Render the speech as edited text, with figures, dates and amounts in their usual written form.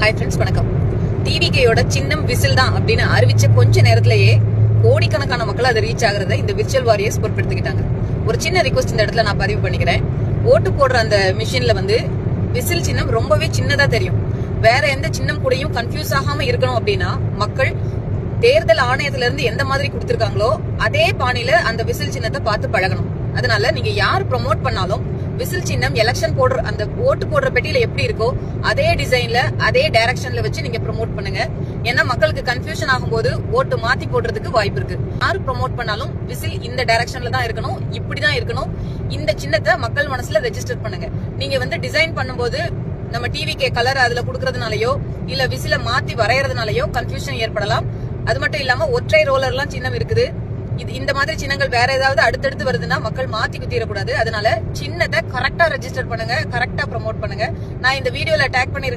Hi friends, வணக்கம். டிவிகேயோட சின்னம் whistle தான் அப்படின்னு அறிவிச்ச கொஞ்ச நேரத்திலேயே கோடிக்கணக்கான மக்கள் அதை ரீச் ஆகுறத இந்த விர்ச்சுவல் வாரியர்ஸ் பொறுப்பெடுத்துக்கிட்டாங்க. ஒரு சின்ன ரிக்வஸ்ட் இந்த இடத்துல நான் பதிவு பண்ணிக்கிறேன். ஓட்டு போடுற அந்த மிஷின்ல விசில் சின்னம் ரொம்பவே சின்னதா தெரியும். வேற எந்த சின்னம் கூடயும் கன்ஃபியூஸ் ஆகாம இருக்கணும் அப்படின்னா மக்கள் தேர்தல் ஆணையத்துல இருந்து எந்த மாதிரி கொடுத்திருக்காங்களோ அதே பாணியில அந்த விசில் சின்னத்தை பார்த்து பழகணும். அதனால நீங்க யார் ப்ரொமோட் பண்ணாலும் விசில் சின்னம் எலெக்ஷன் போடுற அந்த ஓட்டு போடுற பெட்டியில எப்படி இருக்கோ அதே டிசைன்ல அதே டைரக்ஷன்ல வச்சு நீங்க ப்ரொமோட் பண்ணுங்க. ஏன்னா மக்களுக்கு கன்ஃபியூஷன் ஆகும்போது ஓட்டு மாத்தி போடுறதுக்கு வாய்ப்பு இருக்கு. யாரு ப்ரொமோட் பண்ணாலும் விசில் இந்த டைரக்ஷன்ல தான் இருக்கணும், இப்படிதான் இருக்கணும். இந்த சின்னத்தை மக்கள் மனசுல ரெஜிஸ்டர் பண்ணுங்க. நீங்க டிசைன் பண்ணும்போது நம்ம டிவிகே கலர் அதுல குடுக்கறதுனாலயோ இல்ல விசில மாத்தி வரையறதுனாலயோ கன்ஃபியூஷன் ஏற்படலாம். அது மட்டும் இல்லாம ஒற்றை ரோலர்லாம் சின்னம் இருக்குது. இந்த மாதிரி சின்னங்கள் வேற ஏதாவது அடுத்தடுத்து வருதுன்னா மக்கள் மாத்தி குத்திடக்கூடாது. அதனால சின்னத்தை கரெக்டா ரெஜிஸ்டர் பண்ணுங்க, கரெக்டா ப்ரமோட் பண்ணுங்க. நான் இந்த வீடியோல டேக் பண்ணி